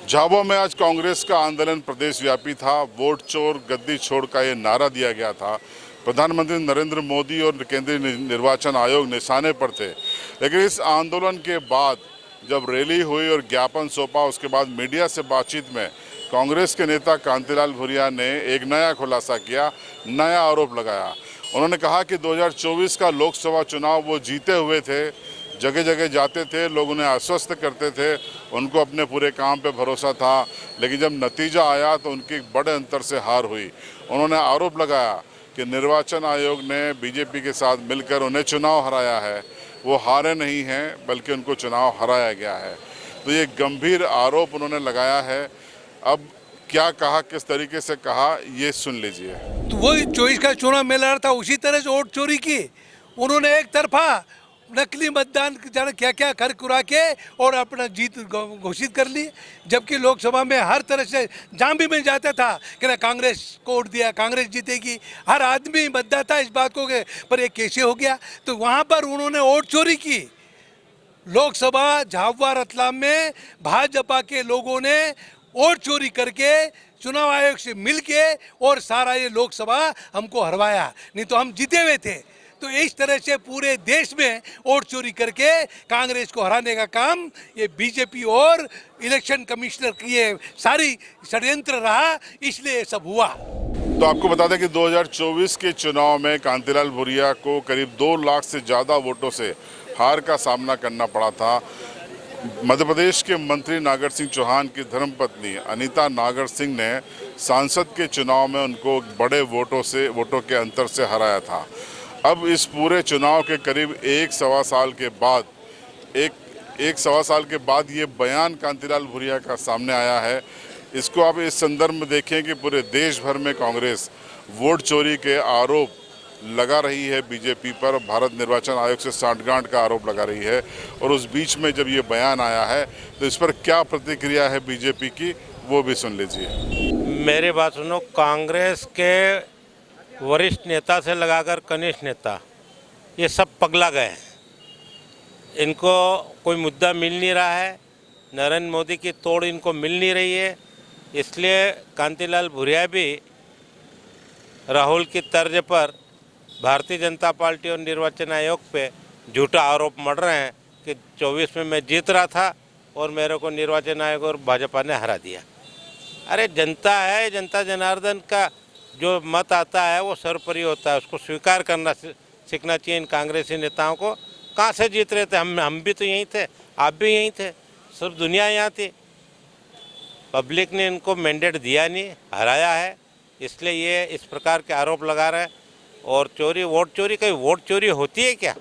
झाबुआ में आज कांग्रेस का आंदोलन प्रदेश व्यापी था। वोट चोर गद्दी छोड़ का ये नारा दिया गया था। प्रधानमंत्री नरेंद्र मोदी और केंद्रीय निर्वाचन आयोग निशाने पर थे। लेकिन इस आंदोलन के बाद जब रैली हुई और ज्ञापन सौंपा, उसके बाद मीडिया से बातचीत में कांग्रेस के नेता कांतिलाल भूरिया ने एक नया खुलासा किया, नया आरोप लगाया। उन्होंने कहा कि 2024 का लोकसभा चुनाव वो जीते हुए थे, जगह जगह जाते थे, लोग उन्हें आश्वस्त करते थे, उनको अपने पूरे काम पे भरोसा था, लेकिन जब नतीजा आया तो उनकी बड़े अंतर से हार हुई। उन्होंने आरोप लगाया कि निर्वाचन आयोग ने बीजेपी के साथ मिलकर उन्हें चुनाव हराया है। वो हारे नहीं हैं, बल्कि उनको चुनाव हराया गया है। तो ये गंभीर आरोप उन्होंने लगाया है। अब क्या कहा, किस तरीके से कहा, ये सुन लीजिए। तो वही 24 का चुनाव में लड़ा था, उसी तरह से वोट चोरी की उन्होंने। एक तरफा नकली मतदान जाने क्या क्या कर कुरा के और अपना जीत घोषित कर ली, जबकि लोकसभा में हर तरह से जहाँ भी मिल जाता था कि ना कांग्रेस को वोट दिया, कांग्रेस जीतेगी। हर आदमी मतदाता इस बात को पर ये कैसे हो गया। तो वहाँ पर उन्होंने वोट चोरी की। लोकसभा झाबुआ रतलाम में भाजपा के लोगों ने वोट चोरी करके चुनाव आयोग से मिलके और सारा ये लोकसभा हमको हरवाया, नहीं तो हम जीते हुए थे। तो इस तरह से पूरे देश में वोट चोरी करके कांग्रेस को हराने का काम ये बीजेपी और इलेक्शन कमिश्नर की ये सारी षड्यंत्र रहा, इसलिए ये सब हुआ। तो आपको बता दें कि 2024 के चुनाव में कांतिलाल भूरिया को करीब 2 लाख से ज़्यादा वोटों से हार का सामना करना पड़ा था। मध्य प्रदेश के मंत्री नागर सिंह चौहान की धर्मपत्नी अनीता नागर सिंह ने सांसद के चुनाव में उनको बड़े वोटों के अंतर से हराया था। अब इस पूरे चुनाव के करीब एक सवा साल के बाद ये बयान कांतिलाल भूरिया का सामने आया है। इसको आप इस संदर्भ में देखें कि पूरे देश भर में कांग्रेस वोट चोरी के आरोप लगा रही है बीजेपी पर, भारत निर्वाचन आयोग से सांठगांठ का आरोप लगा रही है। और उस बीच में जब ये बयान आया है तो इस पर क्या प्रतिक्रिया है बीजेपी की, वो भी सुन लीजिए। मेरी बात सुनो, कांग्रेस के वरिष्ठ नेता से लगाकर कनिष्ठ नेता ये सब पगला गए हैं। इनको कोई मुद्दा मिल नहीं रहा है, नरेंद्र मोदी की तोड़ इनको मिल नहीं रही है। इसलिए कांतिलाल भूरिया भी राहुल की तर्ज पर भारतीय जनता पार्टी और निर्वाचन आयोग पे झूठा आरोप मढ़ रहे हैं कि 24 में मैं जीत रहा था और मेरे को निर्वाचन आयोग और भाजपा ने हरा दिया। अरे जनता है, जनता जनार्दन का जो मत आता है वो सर्वोपरि होता है, उसको स्वीकार करना सीखना चाहिए इन कांग्रेसी नेताओं को। कहाँ से जीत रहे थे? हम भी तो यहीं थे, आप भी यहीं थे, सब दुनिया यहाँ थी। पब्लिक ने इनको मैंडेट दिया नहीं, हराया है, इसलिए ये इस प्रकार के आरोप लगा रहे हैं। और चोरी, वोट चोरी, कहीं वोट चोरी होती है क्या?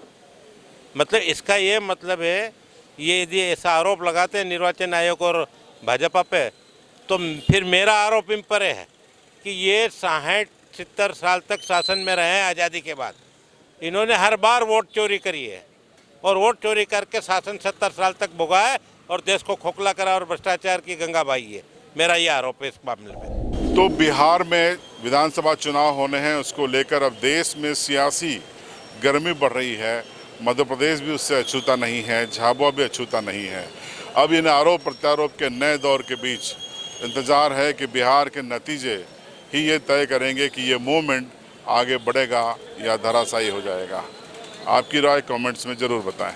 मतलब इसका ये मतलब है, ये यदि ऐसा आरोप लगाते हैं निर्वाचन आयोग और भाजपा पे, तो फिर मेरा आरोप इन पर है कि ये 60-70 साल तक शासन में रहे हैं आज़ादी के बाद। इन्होंने हर बार वोट चोरी करी है और वोट चोरी करके शासन 70 साल तक भोगा है और देश को खोखला करा और भ्रष्टाचार की गंगा बहाई है। मेरा ये आरोप है इस मामले में। तो बिहार में विधानसभा चुनाव होने हैं, उसको लेकर अब देश में सियासी गर्मी बढ़ रही है। मध्य प्रदेश भी उससे अछूता नहीं है, झाबुआ भी अछूता नहीं है। अब इन आरोप प्रत्यारोप के नए दौर के बीच इंतजार है कि बिहार के नतीजे ही ये तय करेंगे कि ये मूवमेंट आगे बढ़ेगा या धराशायी हो जाएगा। आपकी राय कमेंट्स में ज़रूर बताएं।